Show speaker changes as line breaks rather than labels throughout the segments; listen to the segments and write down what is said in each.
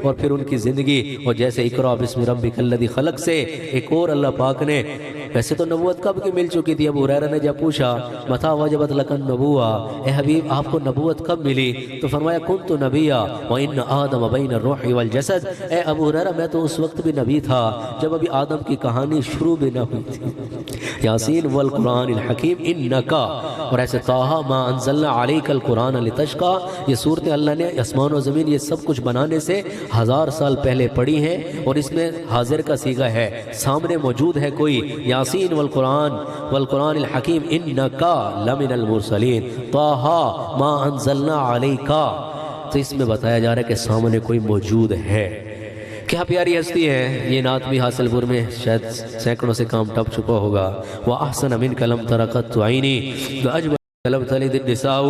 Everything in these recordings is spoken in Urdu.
اور پھر ان کی زندگی، اور جیسے اقرا بسم ربک الذی خلق سے ایک اور اللہ پاک نے، ویسے تو نبوت کب کی مل چکی تھی، ابو ہریرہ نے جب پوچھا متى وجبت لک النبوہ، اے حبیب آپ کو نبوت کب ملی؟ تو فرمایا کنت نبیا وان آدم بین الروح والجسد، اے ابو ہریرہ میں تو اس وقت بھی نبی تھا جب ابھی آدم کی کہانی شروع بھی نہ ہوئی تھی۔ یاسین والقرآن الحکیم انکا، اور ایسے طٰہٰ ما انزلنا علیک القرآن لتشقیٰ، یہ صورت اللہ نے آسمان و زمین یہ سب کچھ بنانے سے 1000 سال پہلے پڑھی ہیں، اور اس میں حاضر کا صیغہ ہے، سامنے موجود ہے کوئی۔ یاسین والقرآن الحکیم انکا لمن المرسلین طٰہٰ ما انزلنا علیکا، تو اس میں بتایا جا رہا ہے کہ سامنے کوئی موجود ہے۔ کیا پیاری ہستی ہے یہ نعت بھی حاصل پور میں شاید سینکڑوں سے کام ٹپ چکا ہوگا۔ وَأَحْسَنَ مِنْكَ لَمْ تَرَ قَطُّ عَيْنِي وَأَجْمَلَ لَمْ تَلِدِ النِّسَاءُ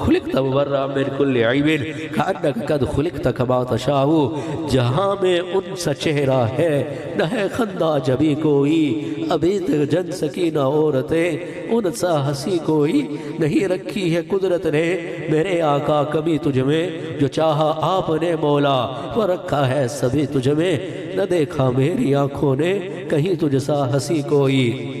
خُلِقْتَ مُبَرَّأً مِنْ كُلِّ عَيْبٍ كَأَنَّكَ قَدْ خُلِقْتَ كَمَا تَشَاءُ، جہاں میں ان سا چہرہ ہے نہ ہے خندہ جبھی کوئی، ابھی تک جن سکینہ عورتیں ان سا ہنسی کوئی، نہیں رکھی ہے قدرت نے میرے آقا کبھی تجھ میں، جو چاہا آپ نے مولا وہ رکھا ہے سبھی تجھ میں، نہ دیکھا میری آنکھوں نے کہیں تجھ سا ہنسی کوئی،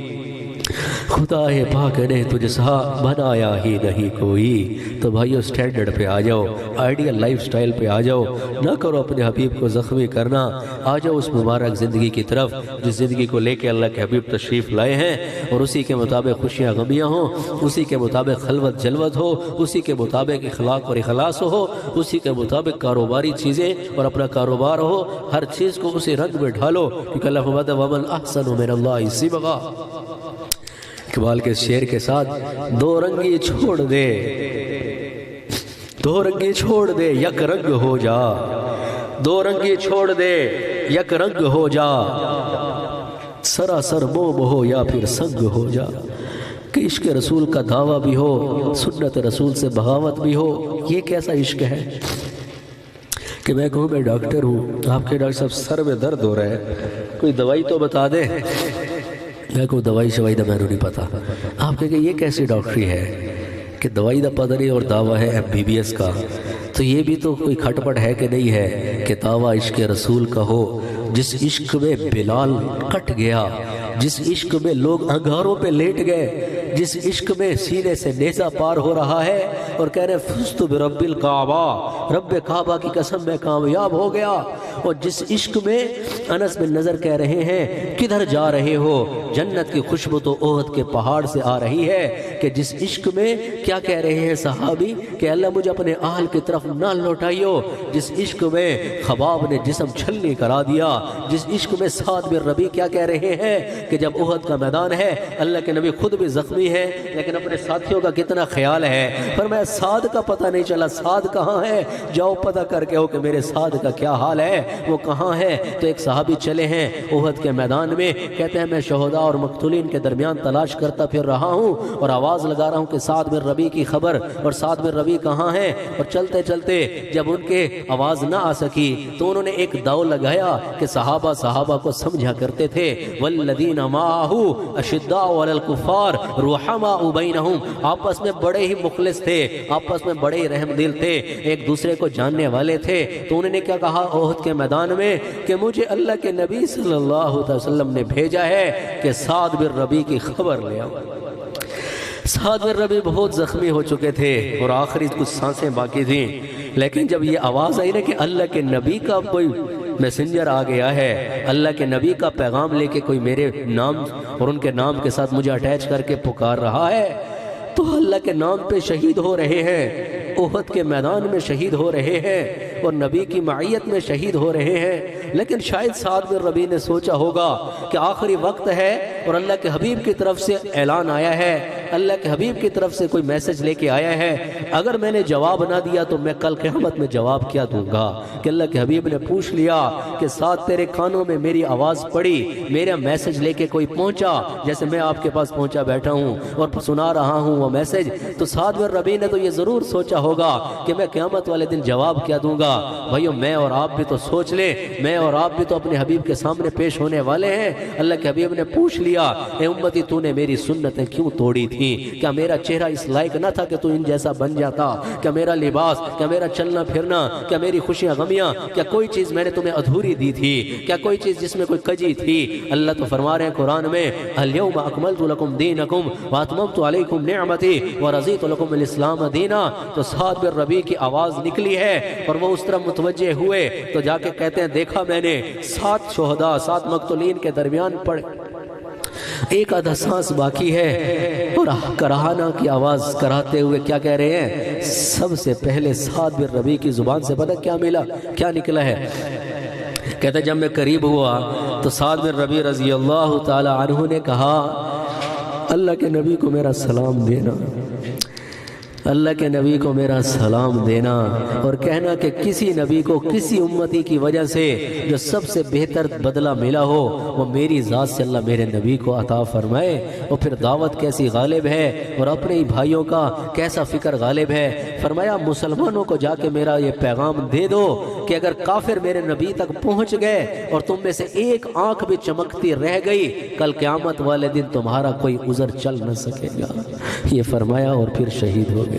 خدا پاک نے تجھ سا بنایا ہی نہیں کوئی۔ تو بھائیو سٹینڈرڈ پہ آ جاؤ، آئیڈیل لائف سٹائل پہ آ جاؤ، نہ کرو اپنے حبیب کو زخمی کرنا، آ جاؤ اس مبارک زندگی کی طرف جس زندگی کو لے کے اللہ کے حبیب تشریف لائے ہیں، اور اسی کے مطابق خوشیاں غمیاں ہوں، اسی کے مطابق خلوت جلوت ہو، اسی کے مطابق اخلاق اور اخلاص ہو، اسی کے مطابق کاروباری چیزیں اور اپنا کاروبار ہو، ہر چیز کو اسی رنگ میں ڈھالو، کیونکہ اللہ فرماتا ہے وَمَنْ أَحْسَنُ مِنَ اللَّهِ صِبْغًا۔ اقبال کے شعر کے ساتھ دو رنگی چھوڑ دے، دو رنگی چھوڑ دے یک رنگ ہو جا، دو رنگی چھوڑ دے یک رنگ ہو جا، سراسر موم ہو یا پھر سنگ ہو جا، کہ عشق رسول کا دعویٰ بھی ہو، سنت رسول سے بغاوت بھی ہو۔ یہ کیسا عشق ہے کہ میں کہوں میں ڈاکٹر ہوں، آپ کے ڈاکٹر صاحب سر میں درد ہو رہا ہے، کوئی دوائی تو بتا دیں، میں کو دوائی شوائی دا میں نہیں پتا، آپ کہیں کہ یہ کیسی ڈاکٹری ہے کہ دوائی دا پتہ نہیں اور دعویٰ ہے MBBS کا، تو یہ بھی تو کوئی کھٹ پٹ ہے کہ نہیں ہے کہ دعویٰ عشق رسول کا ہو، جس عشق میں بلال کٹ گیا، جس عشق میں لوگ انگاروں پہ لیٹ گئے، جس عشق میں سینے سے نیزہ پار ہو رہا ہے اور کہہ رہے فزت برب الکعبہ، رب کعبہ کی قسم میں کامیاب ہو گیا، اور جس عشق میں انس بن نضر کہہ رہے ہیں کدھر جا رہے ہو، جنت کی خوشبو تو احد کے پہاڑ سے آ رہی ہے، کہ جس عشق میں کیا کہہ رہے ہیں صحابی کہ اللہ مجھے اپنے اہل کی طرف نہ لوٹائیو، جس عشق میں خباب نے جسم چھلنی کرا دیا، جس عشق میں سعد بن ربیع کیا کہہ رہے ہیں کہ جب احد کا میدان ہے اللہ کے نبی خود بھی زخمی ہے لیکن اپنے ساتھیوں کا کتنا خیال ہے، فرمایا سعد کا پتہ نہیں چلا، سعد کہاں ہے، جاؤ پتہ کر کے ہو کہ میرے سعد کا کیا حال ہے، وہ کہاں ہے۔ تو ایک صحابی چلے ہیں احد کے میدان میں، کہتے ہیں میں شہداء اور مقتولین کے درمیان تلاش کرتا پھر رہا ہوں اور آواز لگا رہا ہوں کہ سعد بن ربیع کی خبر، اور سعد بن ربیع کہاں ہے، اور چلتے چلتے جب ان کے آواز نہ آ سکی تو انہوں نے ایک داؤ لگایا کہ صحابہ کو سمجھا کرتے تھے والذین معہ اشداء علی الکفار رحماء بینہم، آپس میں بڑے ہی مخلص تھے، آپس میں بڑے ہی رحم دل تھے، ایک دوسرے کو جاننے والے تھے۔ تو انہوں نے کیا کہا احد کے میدان میں کہ مجھے اللہ کے نبی صلی اللہ علیہ وسلم نے بھیجا ہے کہ سعد بن ربیع کی خبر لے آؤ۔ سعد بن ربیع بہت زخمی ہو چکے تھے اور آخری کچھ سانسیں باقی تھیں، لیکن جب یہ آواز آئی نا کہ اللہ کے نبی کا کوئی میسنجر آ گیا ہے، اللہ کے نبی کا پیغام لے کے کوئی میرے نام اور ان کے نام کے ساتھ مجھے اٹیچ کر کے پکار رہا ہے، تو اللہ کے نام پہ شہید ہو رہے ہیں، احد کے میدان میں شہید ہو رہے ہیں اور نبی کی معیت میں شہید ہو رہے ہیں، لیکن شاید سعد بن ربیع نے سوچا ہوگا کہ آخری وقت ہے اور اللہ کے حبیب کی طرف سے اعلان آیا ہے، اللہ کے حبیب کی طرف سے کوئی میسج لے کے آیا ہے، اگر میں نے جواب نہ دیا تو میں کل قیامت میں جواب کیا دوں گا، کہ اللہ کے حبیب نے پوچھ لیا کہ سعد تیرے کانوں میں میری آواز پڑی، میرا میسج لے کے کوئی پہنچا، جیسے میں آپ کے پاس پہنچا بیٹھا ہوں اور سنا رہا ہوں وہ میسج، تو سعد بن ربیع نے تو یہ ضرور سوچا ہوگا کہ میں قیامت والے دن جواب کیا دوں گا۔ بھائیو میں اور آپ بھی تو سوچ لیں، میں اور آپ بھی تو اپنے حبیب کے سامنے پیش ہونے والے ہیں۔ اللہ کے حبیب نے پوچھ لیا اے امتی تو نے میری سنتیں کیوں توڑی تھی؟ تھی؟ کیا میرا چہرہ اس لائق نہ تھا کہ تو ان جیسا بن جاتا؟ کیا میرا لباس، کیا میرا چلنا پھرنا، کیا میری خوشیاں غمیاں، کیا کوئی چیز میں نے تمہیں ادھوری دی تھی؟ کیا کوئی چیز جس میں کوئی کجی تھی؟ اللہ تو فرما رہے ہیں قرآن میں الیوم اکملت لکم دینکم واتممت علیکم نعمتی ورضیت لکم الاسلام دینا۔ تو سعد بن ربیع کی آواز نکلی ہے اور وہ اس طرح متوجہ ہوئے تو جا کے کہتے ہیں دیکھا میں نے 7 شہداء 7 مقتولین کے درمیان پڑے، ایک آدھا سانس باقی ہے، اور کراہانہ کی آواز کراتے ہوئے کیا کہہ رہے ہیں؟ سب سے پہلے سعد بن ربیع کی زبان سے پتہ کیا ملا، کیا نکلا ہے؟ کہتے جب میں قریب ہوا تو سعد بن ربیع رضی اللہ تعالی عنہ نے کہا اللہ کے نبی کو میرا سلام دینا، اللہ کے نبی کو میرا سلام دینا، اور کہنا کہ کسی نبی کو کسی امتی کی وجہ سے جو سب سے بہتر بدلہ ملا ہو وہ میری ذات سے اللہ میرے نبی کو عطا فرمائے۔ اور پھر دعوت کیسی غالب ہے اور اپنے ہی بھائیوں کا کیسا فکر غالب ہے۔ فرمایا مسلمانوں کو جا کے میرا یہ پیغام دے دو کہ اگر کافر میرے نبی تک پہنچ گئے اور تم میں سے ایک آنکھ بھی چمکتی رہ گئی، کل قیامت والے دن تمہارا کوئی عذر چل نہ سکے گا۔ یہ فرمایا اور پھر شہید ہو گئے۔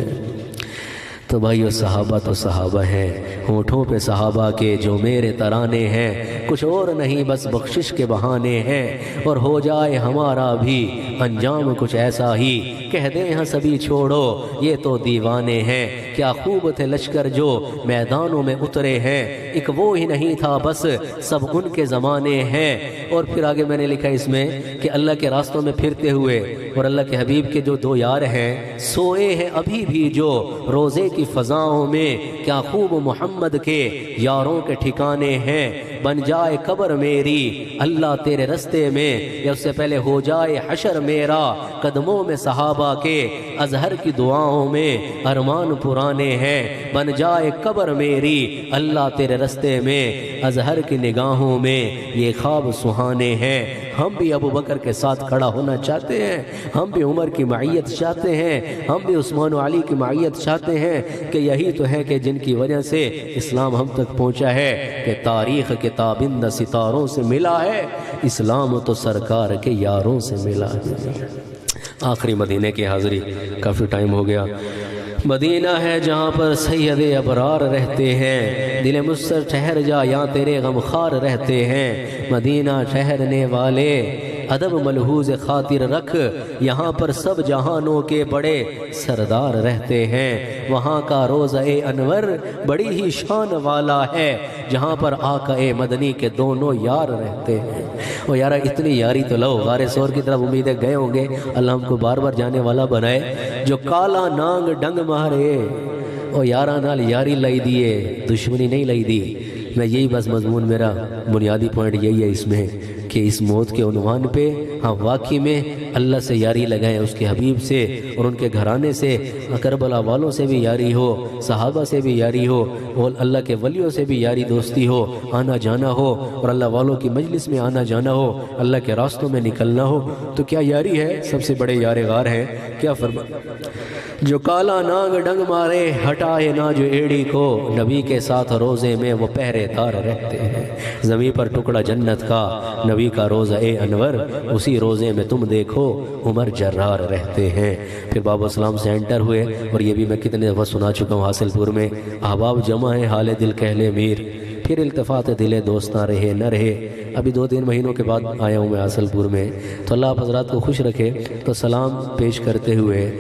تو بھائیو صحابہ تو صحابہ ہیں، ہونٹوں پہ صحابہ کے جو میرے ترانے ہیں، کچھ اور نہیں بس بخشش کے بہانے ہیں، اور ہو جائے ہمارا بھی انجام کچھ ایسا ہی، کہہ دیں ہاں سبھی چھوڑو یہ تو دیوانے ہیں، کیا خوب تھے لشکر جو میدانوں میں اترے ہیں، ایک وہ ہی نہیں تھا بس سب ان کے زمانے ہیں۔ اور پھر آگے میں نے لکھا اس میں کہ اللہ کے راستوں میں پھرتے ہوئے اور اللہ کے حبیب کے جو 2 یار ہیں سوئے ہیں ابھی بھی جو روزے کی فضاؤں میں، کیا خوب محمد کے یاروں کے ٹھکانے ہیں، بن جائے قبر میری اللہ تیرے رستے میں، یا اس سے پہلے ہو جائے حشر میرا قدموں میں صحابہ کے، ازہر کی دعاؤں میں ارمان پرانے ہیں، بن جائے قبر میری اللہ تیرے رستے میں، ازہر کی نگاہوں میں یہ خواب سہانے ہیں۔ ہم بھی ابو بکر کے ساتھ کھڑا ہونا چاہتے ہیں، ہم بھی عمر کی معیت چاہتے ہیں، ہم بھی عثمان و علی کی معیت چاہتے ہیں، کہ یہی تو ہے کہ جن کی وجہ سے اسلام ہم تک پہنچا ہے، کہ تاریخ کتابند ستاروں سے ملا ہے، اسلام تو سرکار کے یاروں سے ملا ہے۔ آخری مدینے کی حاضری، کافی ٹائم ہو گیا۔ مدینہ ہے جہاں پر سید ابرار رہتے ہیں، دل مصر ٹھہر جا یا تیرے غمخوار رہتے ہیں، مدینہ ٹھہرنے والے ادب ملحوظ خاطر رکھ، یہاں پر سب جہانوں کے بڑے سردار رہتے ہیں، وہاں کا روضہ انور بڑی ہی شان والا ہے، جہاں پر آقا مدنی کے دونوں یار رہتے ہیں۔ اور یارہ اتنی یاری تو لو، غار سور کی طرف امیدیں گئے ہوں گے، اللہ ہم کو بار بار جانے والا بنائے۔ جو کالا نانگ ڈنگ مارے او یارہ نال یاری لائی دیے، دشمنی نہیں لائی دی۔ میں یہی بس مضمون میرا بنیادی پوائنٹ یہی ہے اس میں، کہ اس موت کے عنوان پہ ہم واقعی میں اللہ سے یاری لگائیں، اس کے حبیب سے اور ان کے گھرانے سے، کربلا والوں سے بھی یاری ہو، صحابہ سے بھی یاری ہو، اور اللہ کے ولیوں سے بھی یاری دوستی ہو، آنا جانا ہو، اور اللہ والوں کی مجلس میں آنا جانا ہو، اللہ کے راستوں میں نکلنا ہو۔ تو کیا یاری ہے؟ سب سے بڑے یار غار ہیں۔ کیا فرما جو کالا نانگ ڈنگ مارے ہٹائے نہ جو ایڑی کو، نبی کے ساتھ روزے میں وہ پہرے دار رہتے ہیں، زمین پر ٹکڑا جنت کا نبی کا روزہ انور، اسی روزے میں تم دیکھو عمر جرار رہتے ہیں۔ پھر بابا اسلام سے انٹر ہوئے، اور یہ بھی میں کتنے دفعہ سنا چکا ہوں حاصل پور میں، احباب جمع ہے حال دل کہلے میر، پھر التفات دل دوستاں رہے نہ رہے۔ ابھی 2-3 مہینوں کے بعد آیا ہوں میں حاصل پور میں، تو اللہ آپ حضرات کو خوش رکھے۔ تو سلام پیش کرتے ہوئے